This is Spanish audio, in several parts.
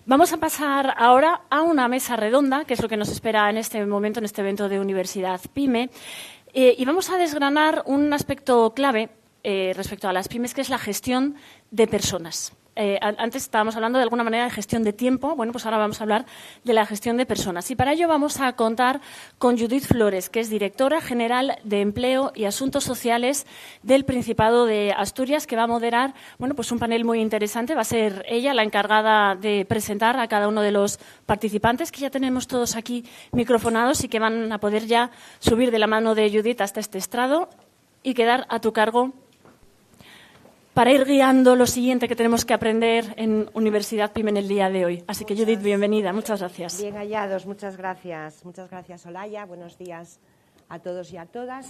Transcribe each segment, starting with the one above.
Vamos a pasar ahora a una mesa redonda, que es lo que nos espera en este momento, en este evento de Universidad PYME, y vamos a desgranar un aspecto clave respecto a las pymes, que es la gestión de personas. Antes estábamos hablando de alguna manera de gestión de tiempo, bueno, pues ahora vamos a hablar de la gestión de personas. Y para ello vamos a contar con Judith Flores, que es directora general de Empleo y Asuntos Sociales del Principado de Asturias, que va a moderar, bueno, pues un panel muy interesante. Va a ser ella la encargada de presentar a cada uno de los participantes, que ya tenemos todos aquí microfonados y que van a poder ya subir de la mano de Judith hasta este estrado y quedar a tu cargo para ir guiando lo siguiente que tenemos que aprender en Universidad PYME en el día de hoy. Así que, Judith, bienvenida. Muchas gracias. Bien hallados. Muchas gracias. Muchas gracias, Olaya. Buenos días a todos y a todas.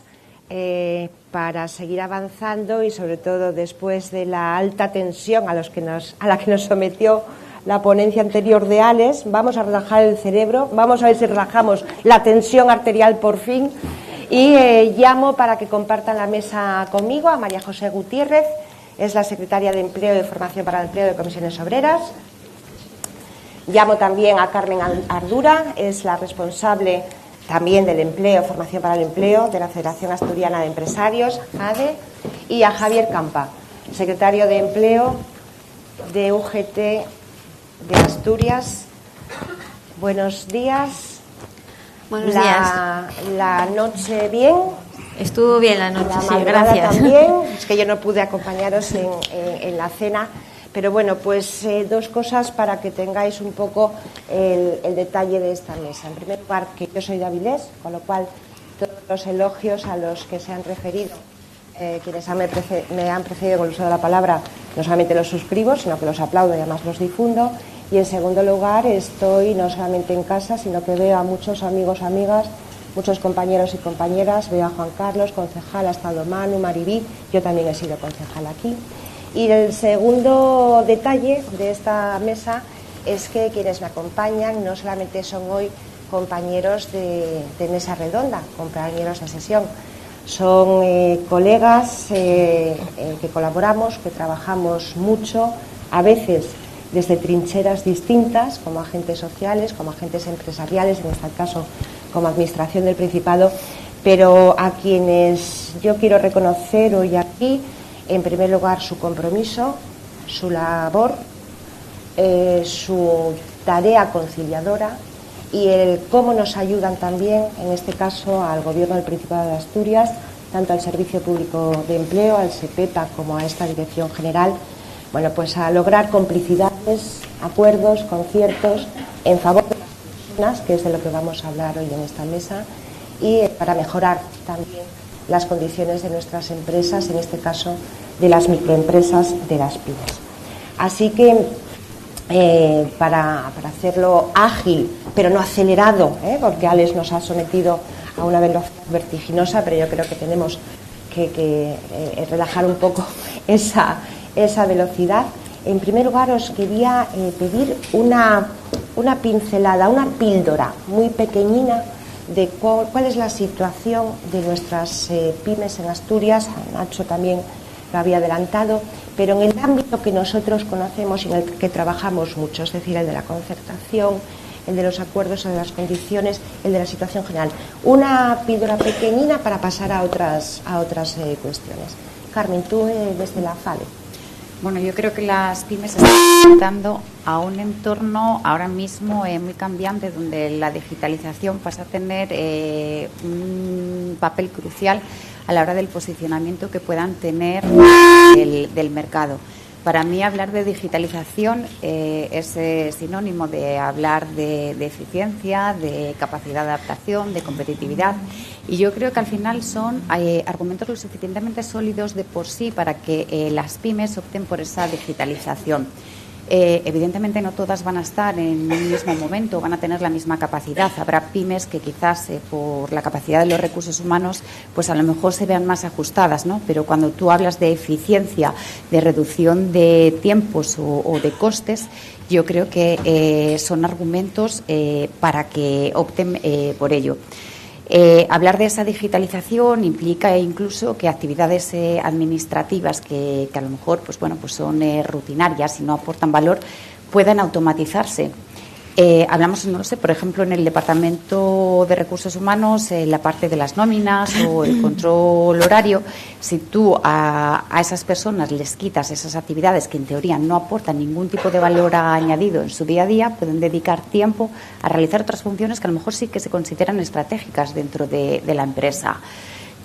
Para seguir avanzando y, sobre todo, después de la alta tensión a la que nos sometió la ponencia anterior de Alex, vamos a relajar el cerebro. Vamos a ver si relajamos la tensión arterial por fin. Y llamo para que compartan la mesa conmigo a María José Gutiérrez. Es la secretaria de Empleo y de Formación para el Empleo de Comisiones Obreras. Llamo también a Carmen Ardura, es la responsable también del Empleo, Formación para el Empleo, de la Federación Asturiana de Empresarios, ADE, y a Javier Campa, secretario de Empleo de UGT de Asturias. Buenos días. Buenos días. La noche bien. Estuvo bien la noche, sí, gracias. También. Es que yo no pude acompañaros en la cena, pero bueno, pues dos cosas para que tengáis un poco el detalle de esta mesa. En primer lugar, que yo soy de Avilés, con lo cual todos los elogios a los que se han referido, quienes me han precedido con el uso de la palabra, no solamente los suscribo, sino que los aplaudo y además los difundo. Y en segundo lugar, estoy no solamente en casa, sino que veo a muchos amigos, amigas, muchos compañeros y compañeras. Veo a Juan Carlos, concejal, ha estado Manu, Maribí, yo también he sido concejal aquí. Y el segundo detalle de esta mesa es que quienes me acompañan no solamente son hoy compañeros de mesa redonda, compañeros de sesión, son colegas que colaboramos, que trabajamos mucho, a veces desde trincheras distintas, como agentes sociales, como agentes empresariales, en este caso como Administración del Principado, pero a quienes yo quiero reconocer hoy aquí, en primer lugar, su compromiso, su labor, su tarea conciliadora y el cómo nos ayudan también, en este caso, al Gobierno del Principado de Asturias, tanto al Servicio Público de Empleo, al SEPEPA, como a esta Dirección General, bueno, pues a lograr complicidades, acuerdos, conciertos en favor de las personas, que es de lo que vamos a hablar hoy en esta mesa, y para mejorar también las condiciones de nuestras empresas, en este caso de las microempresas, de las pymes. Así que para hacerlo ágil, pero no acelerado, porque Alex nos ha sometido a una velocidad vertiginosa, pero yo creo que tenemos que relajar un poco esa velocidad. En primer lugar, os quería pedir una pincelada, una píldora muy pequeñina de cuál es la situación de nuestras pymes en Asturias. Nacho también lo había adelantado, pero en el ámbito que nosotros conocemos y en el que trabajamos mucho, es decir, el de la concertación, el de los acuerdos, el de las condiciones, el de la situación general. Una píldora pequeñina para pasar a otras cuestiones. Carmen, tú desde la FADE. Bueno, yo creo que las pymes están enfrentando a un entorno ahora mismo muy cambiante, donde la digitalización pasa a tener un papel crucial a la hora del posicionamiento que puedan tener del mercado. Para mí, hablar de digitalización es sinónimo de hablar de eficiencia, de capacidad de adaptación, de competitividad. Y yo creo que al final son argumentos lo suficientemente sólidos de por sí para que las pymes opten por esa digitalización. Evidentemente no todas van a estar en un mismo momento, van a tener la misma capacidad. Habrá pymes que quizás por la capacidad de los recursos humanos pues a lo mejor se vean más ajustadas, ¿no? Pero cuando tú hablas de eficiencia, de reducción de tiempos o de costes, yo creo que son argumentos para que opten por ello. Hablar de esa digitalización implica incluso que actividades administrativas que a lo mejor pues son rutinarias y no aportan valor, puedan automatizarse. Hablamos, no lo sé, por ejemplo, en el Departamento de Recursos Humanos, la parte de las nóminas o el control horario. Si tú a esas personas les quitas esas actividades que en teoría no aportan ningún tipo de valor añadido en su día a día, pueden dedicar tiempo a realizar otras funciones que a lo mejor sí que se consideran estratégicas dentro de la empresa.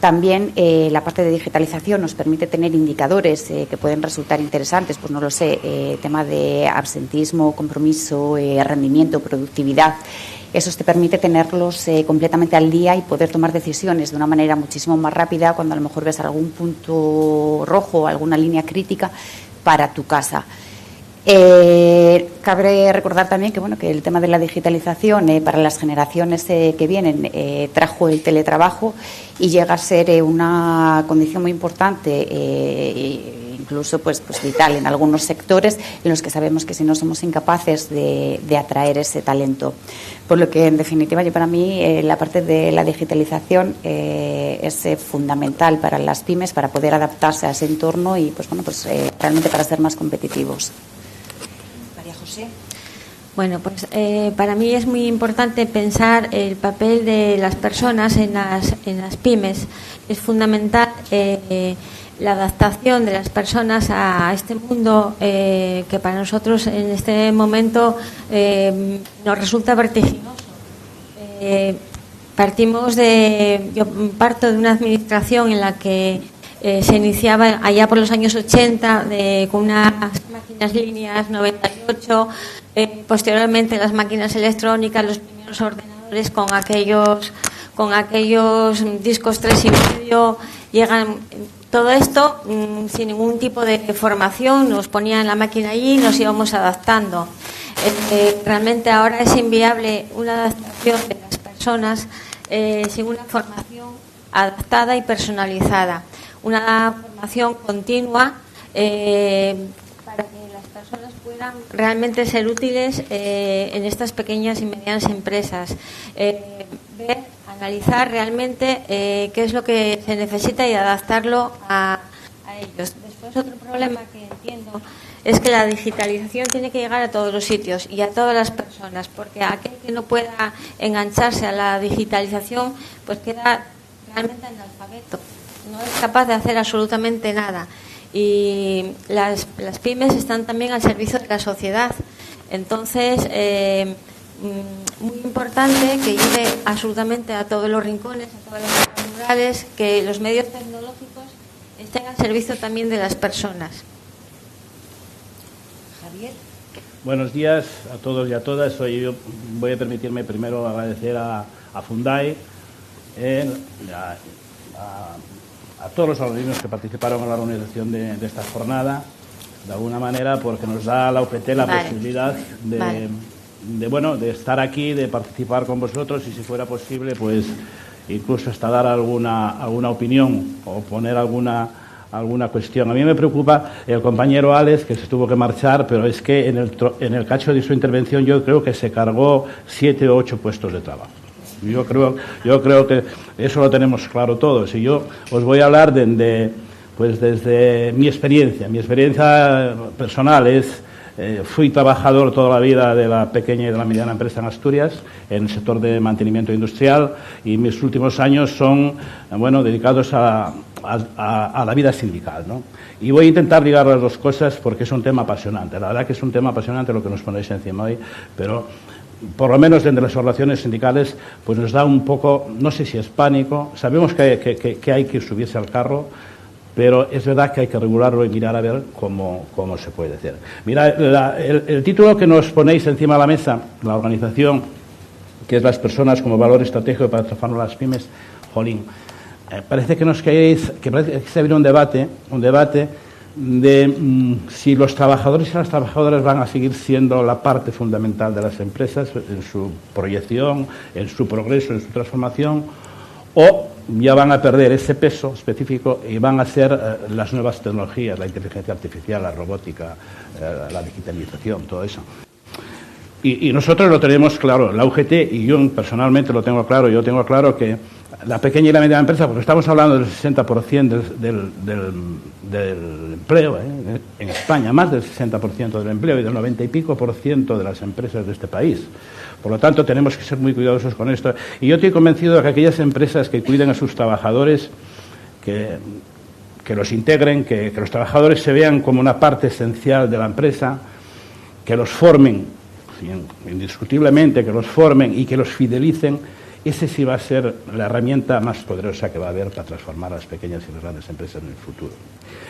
También la parte de digitalización nos permite tener indicadores que pueden resultar interesantes, pues no lo sé, tema de absentismo, compromiso, rendimiento, productividad. Eso te permite tenerlos completamente al día y poder tomar decisiones de una manera muchísimo más rápida cuando a lo mejor ves algún punto rojo o alguna línea crítica para tu casa. Cabe recordar también que que el tema de la digitalización para las generaciones que vienen trajo el teletrabajo y llega a ser una condición muy importante, incluso pues vital en algunos sectores en los que sabemos que si no somos incapaces de atraer ese talento. Por lo que en definitiva para mí la parte de la digitalización es fundamental para las pymes para poder adaptarse a ese entorno y realmente para ser más competitivos. José. Bueno, pues para mí es muy importante pensar el papel de las personas en las pymes. Es fundamental la adaptación de las personas a este mundo que para nosotros en este momento nos resulta vertiginoso. Yo parto de una administración en la que se iniciaba allá por los años 80 con unas máquinas líneas 98, posteriormente las máquinas electrónicas, los primeros ordenadores con aquellos discos 3,5, llegan todo esto sin ningún tipo de formación, nos ponían la máquina allí y nos íbamos adaptando. Realmente ahora es inviable una adaptación de las personas sin una formación adaptada y personalizada. Una formación continua para que las personas puedan realmente ser útiles en estas pequeñas y medianas empresas. Analizar realmente qué es lo que se necesita y adaptarlo a ellos. Después, otro problema que entiendo es que la digitalización tiene que llegar a todos los sitios y a todas las personas, porque aquel que no pueda engancharse a la digitalización pues queda realmente analfabeto. No es capaz de hacer absolutamente nada. Y las pymes están también al servicio de la sociedad. Entonces, muy importante que llegue absolutamente a todos los rincones, a todas las zonas rurales, que los medios tecnológicos estén al servicio también de las personas. Javier. Buenos días a todos y a todas. Yo voy a permitirme primero agradecer a Fundae, a todos los organismos que participaron en la organización de esta jornada, de alguna manera, porque nos da la UPT la posibilidad de estar aquí, de participar con vosotros y, si fuera posible, pues incluso hasta dar alguna opinión o poner alguna cuestión. A mí me preocupa el compañero Alex, que se tuvo que marchar, pero es que en el cacho de su intervención yo creo que se cargó 7 o 8 puestos de trabajo. Yo creo que eso lo tenemos claro todos, y yo os voy a hablar desde mi experiencia. Mi experiencia personal fui trabajador toda la vida de la pequeña y de la mediana empresa en Asturias, en el sector de mantenimiento industrial, y mis últimos años son dedicados a la vida sindical, ¿no? Y voy a intentar ligar las dos cosas porque es un tema apasionante. La verdad que es un tema apasionante lo que nos ponéis encima hoy, pero por lo menos entre las organizaciones sindicales pues nos da un poco, no sé si es pánico. Sabemos que hay que subirse al carro, pero es verdad que hay que regularlo y mirar a ver cómo se puede hacer. Mira, el título que nos ponéis encima de la mesa, la organización, que es las personas como valor estratégico para transformar las pymes, jolín, parece que nos queréis, que parece que se abre un debate de si los trabajadores y las trabajadoras van a seguir siendo la parte fundamental de las empresas en su proyección, en su progreso, en su transformación, o ya van a perder ese peso específico y van a ser las nuevas tecnologías, la inteligencia artificial, la robótica, la digitalización, todo eso. Y nosotros lo tenemos claro, la UGT, y yo personalmente lo tengo claro, yo tengo claro que la pequeña y la mediana empresa, porque estamos hablando del 60% del empleo en España, más del 60% del empleo y del 90 y pico % de las empresas de este país. Por lo tanto, tenemos que ser muy cuidadosos con esto. Y yo estoy convencido de que aquellas empresas que cuiden a sus trabajadores, que los integren, que los trabajadores se vean como una parte esencial de la empresa, que los formen, indiscutiblemente, que los formen y que los fidelicen, ese sí va a ser la herramienta más poderosa que va a haber para transformar a las pequeñas y las grandes empresas en el futuro.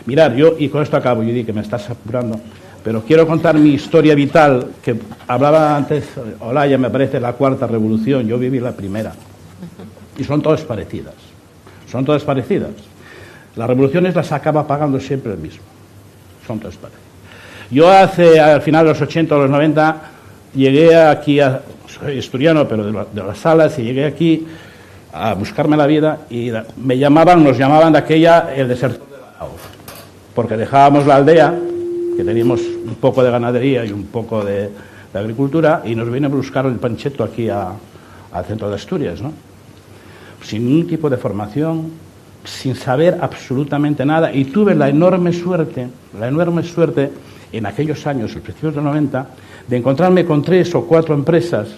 Mirad, yo, y con esto acabo, Judy, que me estás apurando, pero quiero contar mi historia vital, que hablaba antes, Olaya, me parece, la cuarta revolución, yo viví la primera, y son todas parecidas, Las revoluciones las acaba pagando siempre el mismo, son todas parecidas. Yo al final de los 80 o los 90, llegué aquí, soy asturiano, pero de las Salas, y llegué aquí a buscarme la vida y nos llamaban de aquella el desertor de Badajoz, porque dejábamos la aldea, que teníamos un poco de ganadería y un poco de agricultura, y nos vienen a buscar el pancheto aquí al centro de Asturias, ¿no? Sin ningún tipo de formación, sin saber absolutamente nada, y tuve la enorme suerte en aquellos años, los principios de los 90, de encontrarme con 3 o 4 empresas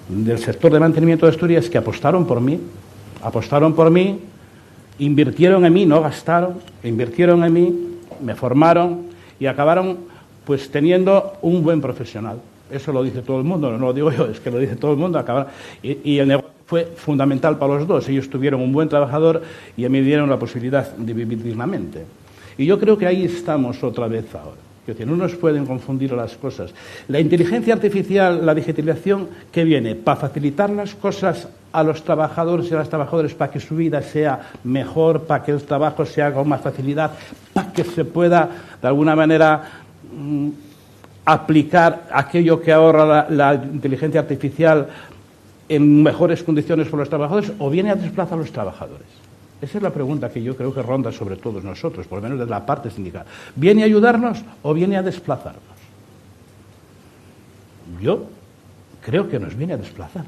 del sector de mantenimiento de Asturias que apostaron por mí, invirtieron en mí, no gastaron, invirtieron en mí, me formaron y acabaron pues teniendo un buen profesional. Eso lo dice todo el mundo, no lo digo yo, es que lo dice todo el mundo. Y el negocio fue fundamental para los dos. Ellos tuvieron un buen trabajador y a mí me dieron la posibilidad de vivir dignamente. Y yo creo que ahí estamos otra vez ahora. Es decir, no nos pueden confundir las cosas. La inteligencia artificial, la digitalización, ¿qué viene? Para facilitar las cosas a los trabajadores y a las trabajadoras, para que su vida sea mejor, para que el trabajo se haga con más facilidad, para que se pueda, de alguna manera, aplicar aquello que ahorra la inteligencia artificial en mejores condiciones por los trabajadores, o viene a desplazar a los trabajadores. Esa es la pregunta que yo creo que ronda sobre todos nosotros, por lo menos desde la parte sindical. ¿Viene a ayudarnos o viene a desplazarnos? Yo creo que nos viene a desplazar,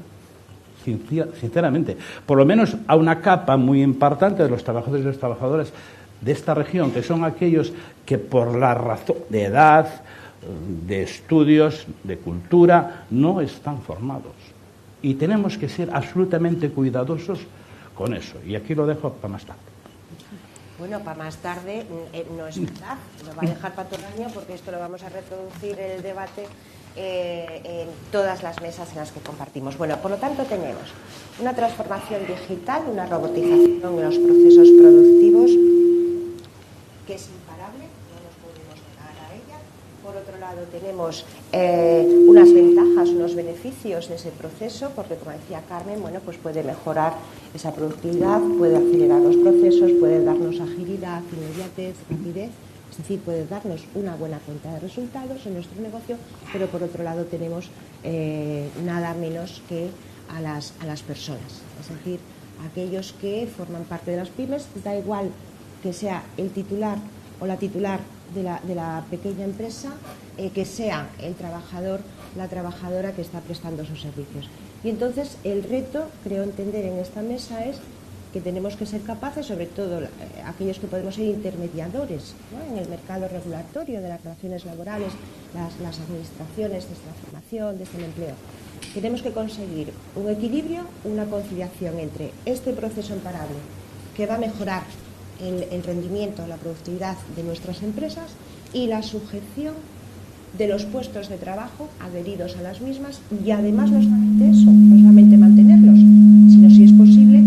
sinceramente. Por lo menos a una capa muy importante de los trabajadores y las trabajadoras de esta región, que son aquellos que por la razón de edad, de estudios, de cultura, no están formados. Y tenemos que ser absolutamente cuidadosos con eso. Y aquí lo dejo para más tarde. Bueno, para más tarde no es verdad, lo va a dejar para otro año, porque esto lo vamos a reproducir en el debate en todas las mesas en las que compartimos. Bueno, por lo tanto tenemos una transformación digital, una robotización de los procesos productivos que es imparable, no nos podemos negar a ella. Por otro lado tenemos unas ventajas, unos beneficios de ese proceso, porque como decía Carmen, bueno, pues puede mejorar esa productividad, puede acelerar los procesos, puede darnos agilidad, inmediatez, rapidez, es decir, puede darnos una buena cuenta de resultados en nuestro negocio, pero por otro lado tenemos nada menos que a las personas, es decir, aquellos que forman parte de las pymes, da igual que sea el titular o la titular de la pequeña empresa, que sea el trabajador, la trabajadora que está prestando sus servicios. Y entonces el reto, creo entender en esta mesa, es que tenemos que ser capaces, sobre todo aquellos que podemos ser intermediadores, ¿no?, en el mercado regulatorio de las relaciones laborales, las administraciones, desde la formación, desde el empleo. Tenemos que conseguir un equilibrio, una conciliación entre este proceso imparable que va a mejorar el rendimiento, la productividad de nuestras empresas y la sujeción de los puestos de trabajo adheridos a las mismas, y además no solamente eso, no solamente mantenerlos, sino, si es posible,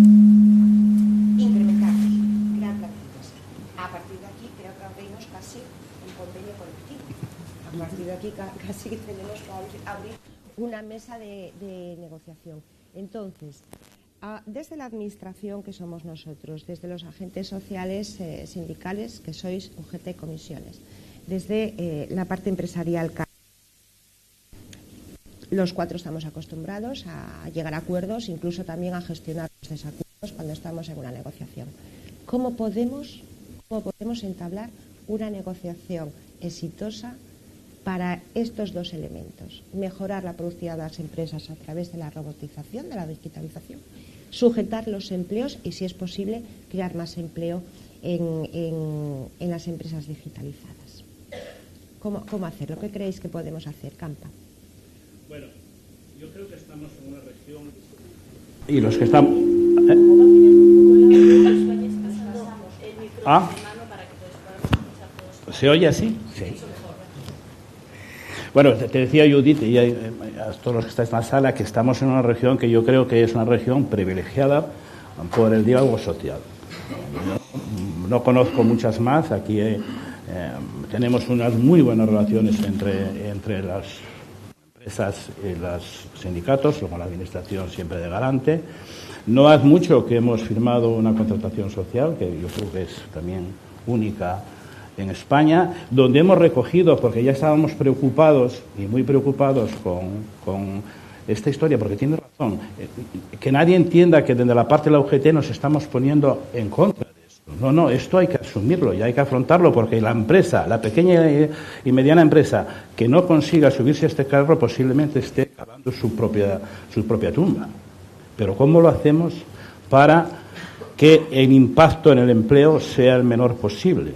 incrementarlos, crear plantillas. A partir de aquí creo que abrimos casi un convenio colectivo. A partir de aquí casi tenemos que abrir una mesa de negociación. Entonces, desde la administración, que somos nosotros, desde los agentes sociales sindicales, que sois UGT Comisiones, desde la parte empresarial, los cuatro estamos acostumbrados a llegar a acuerdos, incluso también a gestionar los desacuerdos cuando estamos en una negociación. ¿Cómo podemos entablar una negociación exitosa para estos dos elementos: mejorar la productividad de las empresas a través de la robotización, de la digitalización, sujetar los empleos y, si es posible, crear más empleo en las empresas digitalizadas. ¿Cómo hacerlo? ¿Qué creéis que podemos hacer, Campa? Bueno, yo creo que estamos en una región... Y los que estamos... ¿Ah? ¿Se oye así? Sí. Bueno, te decía Judith y a todos los que estáis en la sala que estamos en una región que yo creo que es una región privilegiada por el diálogo social. No conozco muchas más. Aquí tenemos unas muy buenas relaciones entre las empresas y los sindicatos, con la administración siempre de garante. No hace mucho que hemos firmado una contratación social, que yo creo que es también única en España, donde hemos recogido, porque ya estábamos preocupados y muy preocupados con esta historia, porque tiene razón, que nadie entienda que desde la parte de la UGT nos estamos poniendo en contra de esto. No, esto hay que asumirlo y hay que afrontarlo, porque la empresa, la pequeña y mediana empresa que no consiga subirse a este carro posiblemente esté cavando su propia tumba. Pero ¿cómo lo hacemos para que el impacto en el empleo sea el menor posible?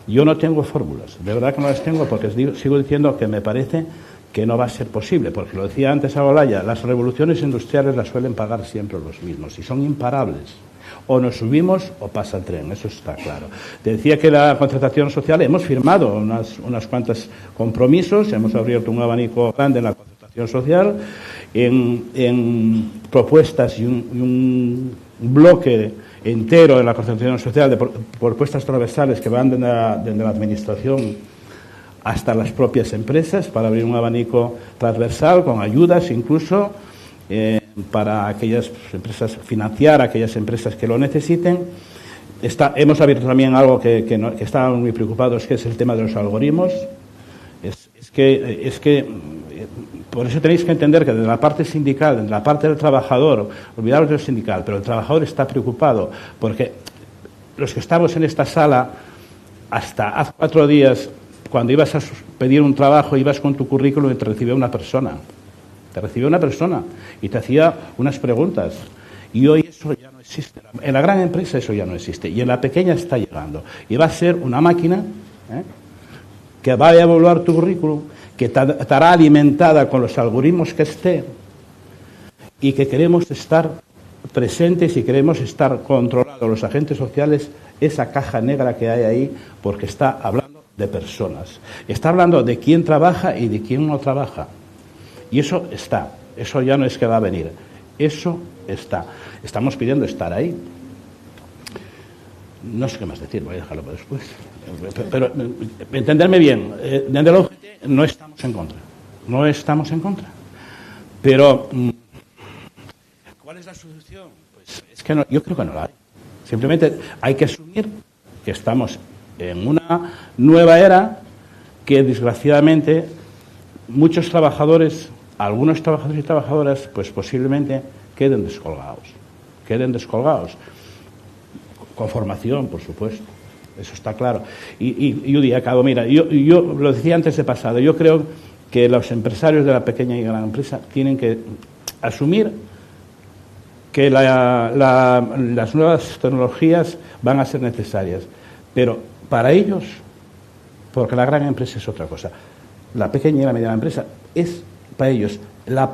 Yo no tengo fórmulas, de verdad que no las tengo, porque sigo diciendo que me parece que no va a ser posible, porque lo decía antes a Olaya, las revoluciones industriales las suelen pagar siempre los mismos y son imparables. O nos subimos o pasa el tren, eso está claro. Te decía que la contratación social, hemos firmado unas cuantas compromisos, hemos abierto un abanico grande en la contratación social, en propuestas y un bloque entero en la contratación social de propuestas transversales que van desde la administración hasta las propias empresas para abrir un abanico transversal con ayudas incluso para aquellas empresas, financiar a aquellas empresas que lo necesiten. Hemos abierto también algo que estábamos muy preocupados, que es el tema de los algoritmos. Es que por eso tenéis que entender que desde la parte sindical, desde la parte del trabajador, olvidaros del sindical, pero el trabajador está preocupado porque los que estamos en esta sala, hasta hace 4 días, cuando ibas a pedir un trabajo, ibas con tu currículum y te recibía una persona. Te recibía una persona y te hacía unas preguntas. Y hoy eso ya no existe. En la gran empresa eso ya no existe. Y en la pequeña está llegando. Y va a ser una máquina que va a evaluar tu currículum, que estará alimentada con los algoritmos que esté, y que queremos estar presentes y queremos estar controlados los agentes sociales, esa caja negra que hay ahí, porque está hablando de personas. Está hablando de quién trabaja y de quién no trabaja. Y eso está. Eso ya no es que va a venir. Eso está. Estamos pidiendo estar ahí. No sé qué más decir, voy a dejarlo para después. Pero entenderme bien, desde la UGT no estamos en contra. No estamos en contra. Pero, ¿cuál es la solución? Pues es que yo creo que no la hay. Simplemente hay que asumir que estamos en una nueva era que, desgraciadamente, muchos trabajadores, algunos trabajadores y trabajadoras, pues posiblemente queden descolgados. Con formación, por supuesto. Eso está claro. Y yo acabo, mira, yo lo decía antes de pasado, yo creo que los empresarios de la pequeña y gran empresa tienen que asumir que las nuevas tecnologías van a ser necesarias, pero para ellos, porque la gran empresa es otra cosa, la pequeña y la mediana empresa es para ellos la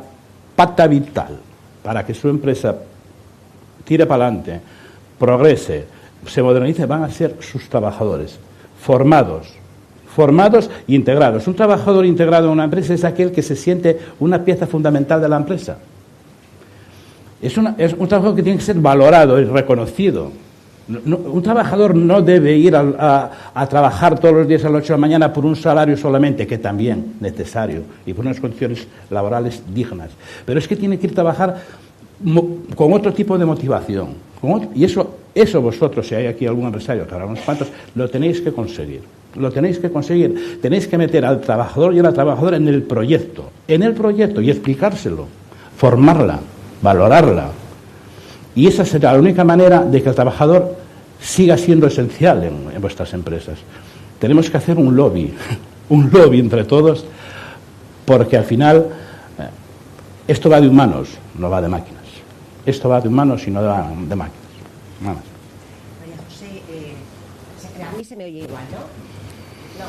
pata vital para que su empresa tire para adelante, progrese, se modernice, van a ser sus trabajadores, formados e integrados. Un trabajador integrado en una empresa es aquel que se siente una pieza fundamental de la empresa. Es un trabajo que tiene que ser valorado y reconocido. Un trabajador no debe ir a trabajar todos los días a las 8 de la mañana por un salario solamente, que también necesario, y por unas condiciones laborales dignas. Pero es que tiene que ir a trabajar con otro tipo de motivación. Y eso vosotros, si hay aquí algún empresario, que habrá unos cuantos, lo tenéis que conseguir. Tenéis que meter al trabajador y a la trabajadora en el proyecto y explicárselo, formarla, valorarla. Y esa será la única manera de que el trabajador siga siendo esencial en vuestras empresas. Tenemos que hacer un lobby un lobby entre todos, porque al final esto va de humanos, no va de máquinas. Esto va de humanos y no de máquinas. Nada más. María José, a mí se me oye igual, ¿no? No.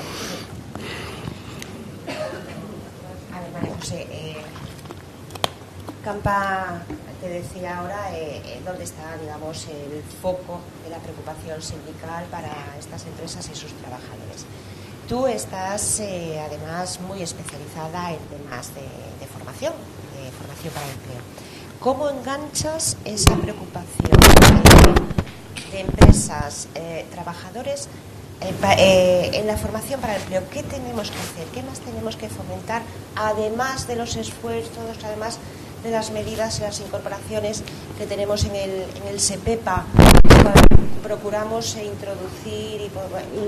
A ver, María José, Campa te decía ahora dónde está, digamos, el foco de la preocupación sindical para estas empresas y sus trabajadores. Tú estás, además, muy especializada en temas de formación para el empleo. ¿Cómo enganchas esa preocupación de empresas, trabajadores, en la formación para el empleo? ¿Qué tenemos que hacer? ¿Qué más tenemos que fomentar, además de los esfuerzos, además de las medidas y las incorporaciones que tenemos en el SEPEPA? Procuramos introducir y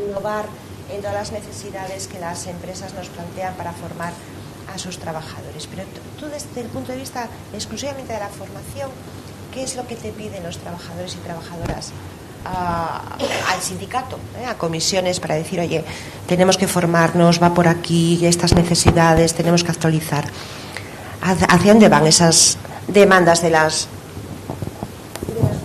innovar en todas las necesidades que las empresas nos plantean para formar a sus trabajadores. Pero tú, desde el punto de vista exclusivamente de la formación, ¿qué es lo que te piden los trabajadores y trabajadoras al sindicato, a comisiones, para decir, oye, tenemos que formarnos, va por aquí, estas necesidades, tenemos que actualizar? ¿Hacia dónde van esas demandas de las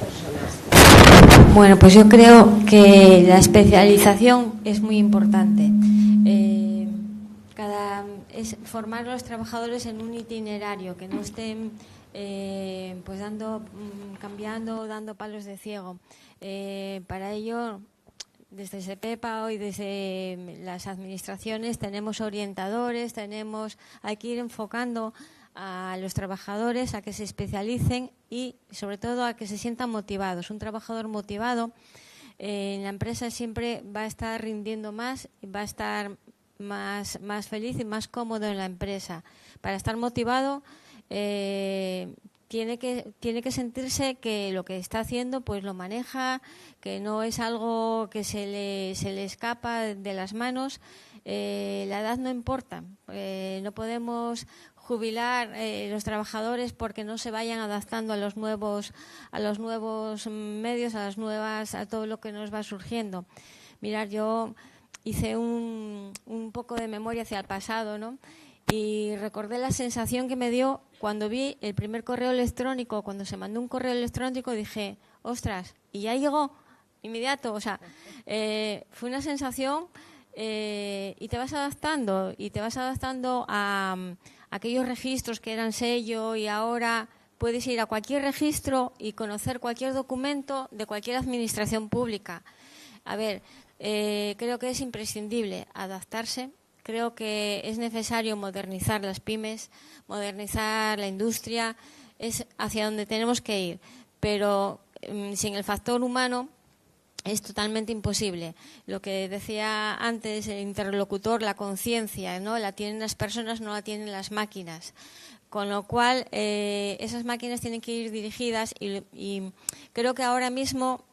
personas? Bueno, pues yo creo que la especialización es muy importante. Es formar a los trabajadores en un itinerario, que no estén pues cambiando, dando palos de ciego. Para ello, desde SEPEPA y desde las administraciones tenemos orientadores, hay que ir enfocando a los trabajadores a que se especialicen y sobre todo a que se sientan motivados. Un trabajador motivado en la empresa siempre va a estar rindiendo más y va a estar más feliz y más cómodo en la empresa. Para estar motivado tiene que sentirse que lo que está haciendo pues lo maneja, que no es algo que se le escapa de las manos. La edad no importa, no podemos jubilar los trabajadores porque no se vayan adaptando a los nuevos medios, a todo lo que nos va surgiendo. Mirad, yo hice un poco de memoria hacia el pasado, ¿no? Y recordé la sensación que me dio cuando vi el primer correo electrónico. Cuando se mandó un correo electrónico dije, ostras, y ya llegó inmediato. O sea, fue una sensación y te vas adaptando a aquellos registros que eran sello, y ahora puedes ir a cualquier registro y conocer cualquier documento de cualquier administración pública. A ver, creo que es imprescindible adaptarse. Creo que es necesario modernizar las pymes, modernizar la industria, es hacia donde tenemos que ir. Pero sin el factor humano es totalmente imposible. Lo que decía antes el interlocutor, la conciencia, ¿no? La tienen las personas, no la tienen las máquinas. Con lo cual, esas máquinas tienen que ir dirigidas y creo que ahora mismo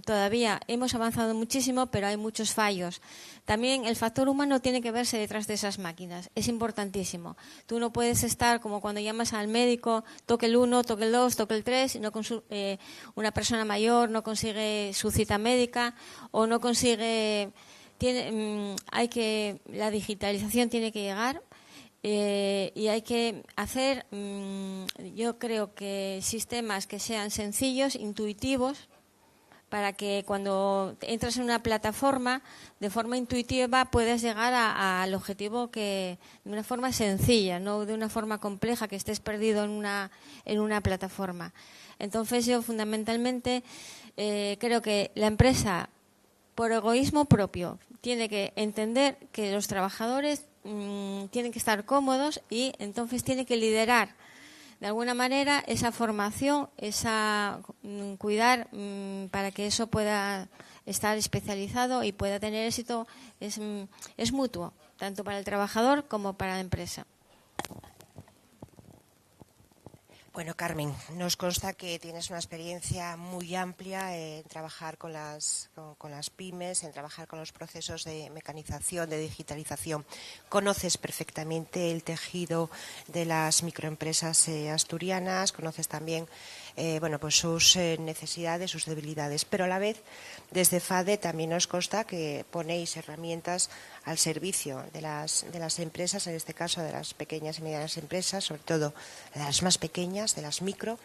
todavía hemos avanzado muchísimo, pero hay muchos fallos. También el factor humano tiene que verse detrás de esas máquinas, es importantísimo. Tú no puedes estar como cuando llamas al médico, toque el 1, toque el 2, toque el 3, y no una persona mayor no consigue su cita médica o no consigue. La digitalización tiene que llegar. Y hay que hacer, yo creo que sistemas que sean sencillos, intuitivos, para que cuando entras en una plataforma, de forma intuitiva puedas llegar al objetivo de una forma sencilla, no de una forma compleja, que estés perdido en una plataforma. Entonces yo fundamentalmente creo que la empresa, por egoísmo propio, tiene que entender que los trabajadores tienen que estar cómodos y entonces tiene que liderar de alguna manera esa formación, cuidar para que eso pueda estar especializado y pueda tener éxito. Es mutuo, tanto para el trabajador como para la empresa. Bueno, Carmen, nos consta que tienes una experiencia muy amplia en trabajar con las pymes, en trabajar con los procesos de mecanización, de digitalización. Conoces perfectamente el tejido de las microempresas asturianas, conoces también pues sus necesidades, sus debilidades. Pero a la vez, desde FADE también nos consta que ponéis herramientas al servicio de las empresas, en este caso de las pequeñas y medianas empresas, sobre todo de las más pequeñas, de las micro,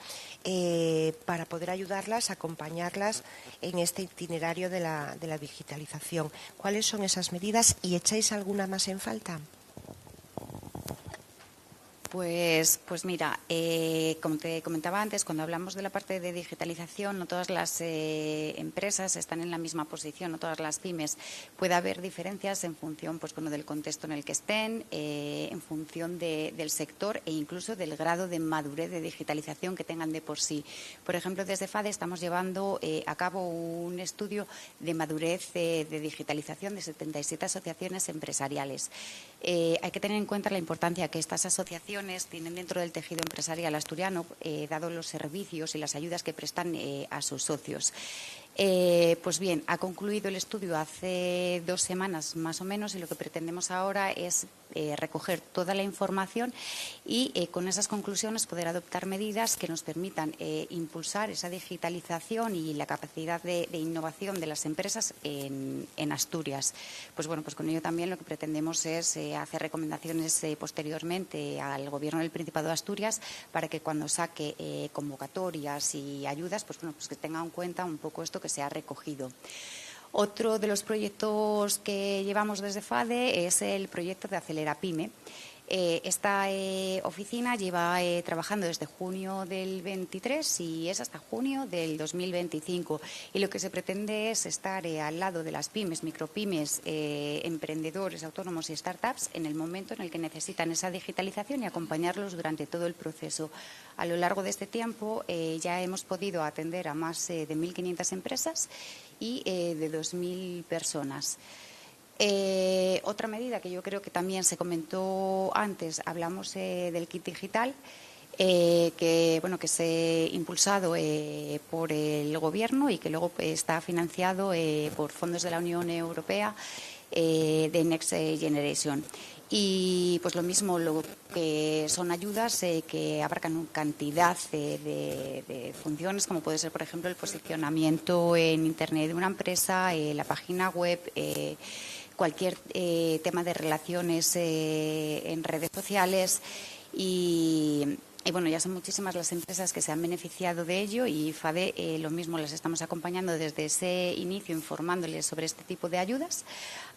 para poder ayudarlas, acompañarlas en este itinerario de la digitalización. ¿Cuáles son esas medidas y echáis alguna más en falta? Pues mira, como te comentaba antes, cuando hablamos de la parte de digitalización, no todas las empresas están en la misma posición, no todas las pymes. Puede haber diferencias en función del contexto en el que estén, en función del sector e incluso del grado de madurez de digitalización que tengan de por sí. Por ejemplo, desde FADE estamos llevando a cabo un estudio de madurez de digitalización de 77 asociaciones empresariales. Hay que tener en cuenta la importancia que estas asociaciones tienen dentro del tejido empresarial asturiano, dado los servicios y las ayudas que prestan a sus socios. Pues bien, ha concluido el estudio hace 2 semanas más o menos y lo que pretendemos ahora es recoger toda la información y con esas conclusiones poder adoptar medidas que nos permitan impulsar esa digitalización y la capacidad de innovación de las empresas en Asturias. Pues con ello también lo que pretendemos es hacer recomendaciones posteriormente al Gobierno del Principado de Asturias para que cuando saque convocatorias y ayudas, pues que tenga en cuenta un poco esto que se ha recogido. Otro de los proyectos que llevamos desde FADE es el proyecto de Acelera Pyme. Esta oficina lleva trabajando desde junio del 23 y es hasta junio del 2025. Y lo que se pretende es estar al lado de las pymes, micropymes, emprendedores, autónomos y startups en el momento en el que necesitan esa digitalización y acompañarlos durante todo el proceso. A lo largo de este tiempo ya hemos podido atender a más de 1.500 empresas y de 2.000 personas. Otra medida que yo creo que también se comentó antes, hablamos del kit digital, que se ha impulsado por el Gobierno y que luego está financiado por fondos de la Unión Europea de Next Generation. Y pues lo mismo, lo que son ayudas que abarcan una cantidad de funciones, como puede ser, por ejemplo, el posicionamiento en Internet de una empresa, la página web, cualquier tema de relaciones en redes sociales y ya son muchísimas las empresas que se han beneficiado de ello y FADE lo mismo, las estamos acompañando desde ese inicio, informándoles sobre este tipo de ayudas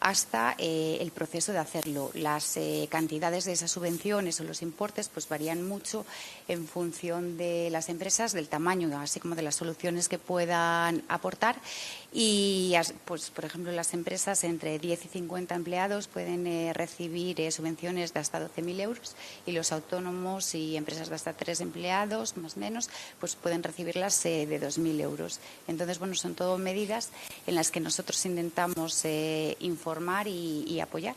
hasta el proceso de hacerlo. Las cantidades de esas subvenciones o los importes pues varían mucho en función de las empresas, del tamaño, así como de las soluciones que puedan aportar. Y, pues, por ejemplo, las empresas entre 10 y 50 empleados pueden recibir subvenciones de hasta 12.000 euros y los autónomos y empresas de hasta 3 empleados, más o menos, pues pueden recibirlas de 2.000 euros. Entonces, son todo medidas en las que nosotros intentamos informar y apoyar.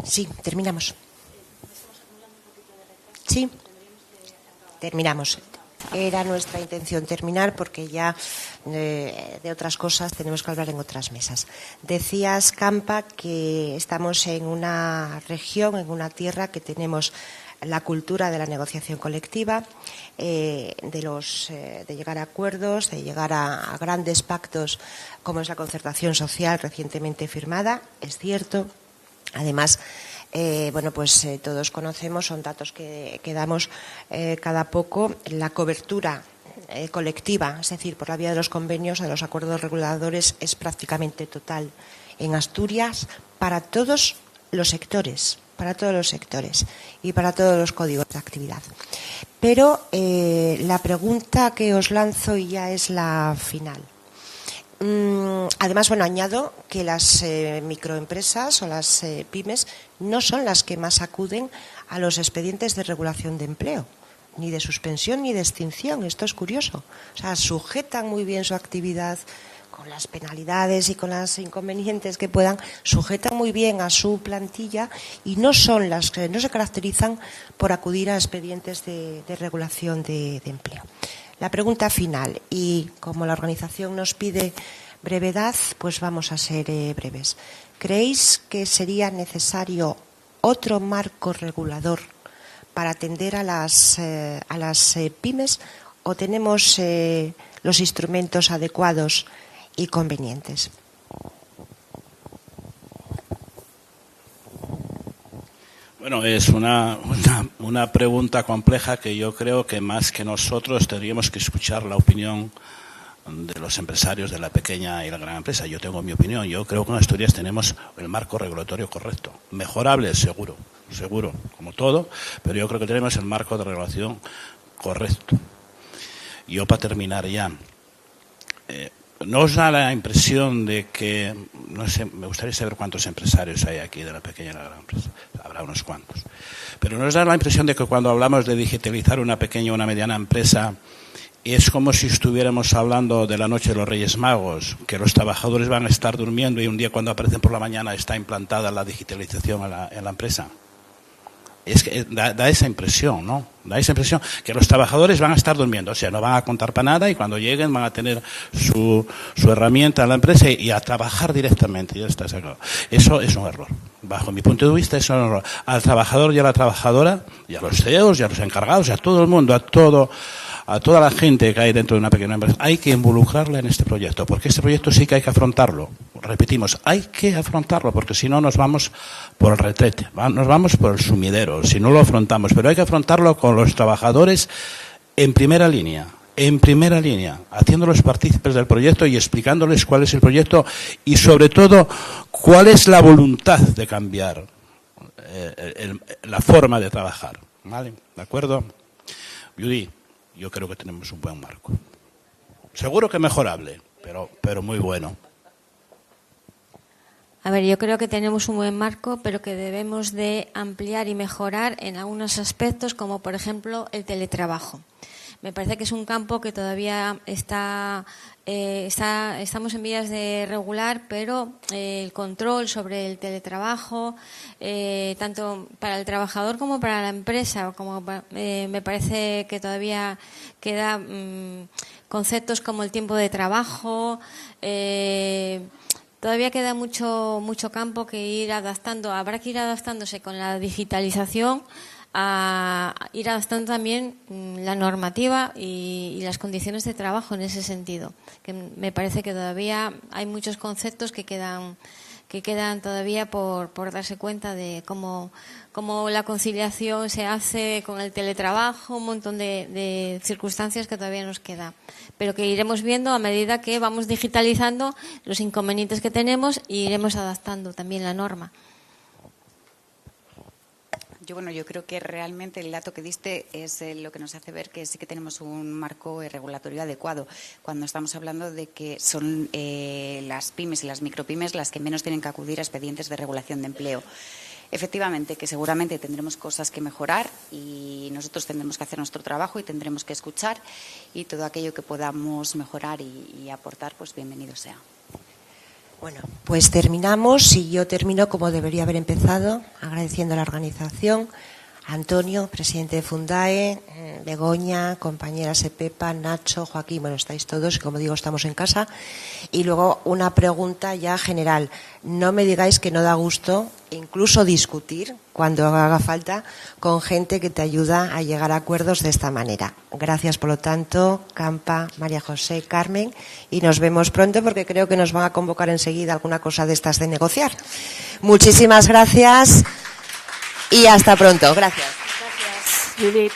Sí, terminamos. Sí, terminamos. Era nuestra intención terminar porque ya de otras cosas tenemos que hablar en otras mesas. Decías, Campa, que estamos en una región, en una tierra que tenemos la cultura de la negociación colectiva, de llegar a acuerdos, de llegar a grandes pactos como es la concertación social recientemente firmada, es cierto. Además, todos conocemos, son datos que damos cada poco, la cobertura colectiva, es decir, por la vía de los convenios, de los acuerdos reguladores, es prácticamente total en Asturias para todos los sectores y para todos los códigos de actividad. Pero la pregunta que os lanzo ya es la final. Además, añado que las microempresas o las pymes no son las que más acuden a los expedientes de regulación de empleo, ni de suspensión ni de extinción. Esto es curioso. O sea, sujetan muy bien su actividad con las penalidades y con los inconvenientes que puedan, sujetan muy bien a su plantilla y no son las que no se caracterizan por acudir a expedientes de regulación de empleo. La pregunta final, y como la organización nos pide brevedad, pues vamos a ser breves. ¿Creéis que sería necesario otro marco regulador para atender a las pymes o tenemos los instrumentos adecuados y convenientes? Bueno, es una pregunta compleja que yo creo que más que nosotros tendríamos que escuchar la opinión de los empresarios de la pequeña y la gran empresa. Yo tengo mi opinión. Yo creo que en Asturias tenemos el marco regulatorio correcto. Mejorable, seguro, como todo, pero yo creo que tenemos el marco de regulación correcto. Yo, para terminar ya, ¿no os da la impresión de que, no sé, me gustaría saber cuántos empresarios hay aquí de la pequeña y la gran empresa? Habrá unos cuantos. Pero ¿no os da la impresión de que cuando hablamos de digitalizar una pequeña o una mediana empresa, es como si estuviéramos hablando de la noche de los Reyes Magos, que los trabajadores van a estar durmiendo y un día cuando aparecen por la mañana está implantada la digitalización en la empresa? Es que da esa impresión, ¿no? Da esa impresión que los trabajadores van a estar durmiendo, o sea, no van a contar para nada y cuando lleguen van a tener su herramienta en la empresa y a trabajar directamente. Ya está sacado. Eso es un error. Bajo mi punto de vista, eso es un error. Al trabajador y a la trabajadora, y a los CEOs, y a los encargados, y a todo el mundo, a toda la gente que hay dentro de una pequeña empresa, hay que involucrarla en este proyecto, porque este proyecto sí que hay que afrontarlo. Repetimos, hay que afrontarlo, porque si no nos vamos por el retrete, nos vamos por el sumidero, si no lo afrontamos. Pero hay que afrontarlo con los trabajadores en primera línea, haciéndolos partícipes del proyecto y explicándoles cuál es el proyecto y, sobre todo, cuál es la voluntad de cambiar la forma de trabajar. ¿Vale? ¿De acuerdo? Judy, yo creo que tenemos un buen marco. Seguro que mejorable, pero muy bueno. A ver, yo creo que tenemos un buen marco, pero que debemos de ampliar y mejorar en algunos aspectos, como por ejemplo el teletrabajo. Me parece que es un campo que todavía estamos en vías de regular, pero el control sobre el teletrabajo, tanto para el trabajador como para la empresa, me parece que todavía queda conceptos como el tiempo de trabajo. Todavía queda mucho campo que ir adaptando. Habrá que ir adaptándose con la digitalización, a ir adaptando también la normativa y las condiciones de trabajo en ese sentido. Que me parece que todavía hay muchos conceptos que quedan todavía por darse cuenta de cómo la conciliación se hace con el teletrabajo, un montón de circunstancias que todavía nos queda, pero que iremos viendo a medida que vamos digitalizando los inconvenientes que tenemos y iremos adaptando también la norma. Yo creo que realmente el dato que diste es lo que nos hace ver que sí que tenemos un marco regulatorio adecuado. Cuando estamos hablando de que son las pymes y las micropymes las que menos tienen que acudir a expedientes de regulación de empleo. Efectivamente, que seguramente tendremos cosas que mejorar y nosotros tendremos que hacer nuestro trabajo y tendremos que escuchar, y todo aquello que podamos mejorar y aportar, pues bienvenido sea. Bueno, pues terminamos y yo termino como debería haber empezado, agradeciendo a la organización, a Antonio, presidente de Fundae, Begoña, compañeras Pepa, Nacho, Joaquín, bueno, estáis todos, como digo, estamos en casa. Y luego una pregunta ya general. No me digáis que no da gusto incluso discutir, cuando haga falta, con gente que te ayuda a llegar a acuerdos de esta manera. Gracias, por lo tanto, Campa, María José, Carmen, y nos vemos pronto porque creo que nos van a convocar enseguida alguna cosa de estas de negociar. Muchísimas gracias y hasta pronto. Gracias. Gracias, Judith.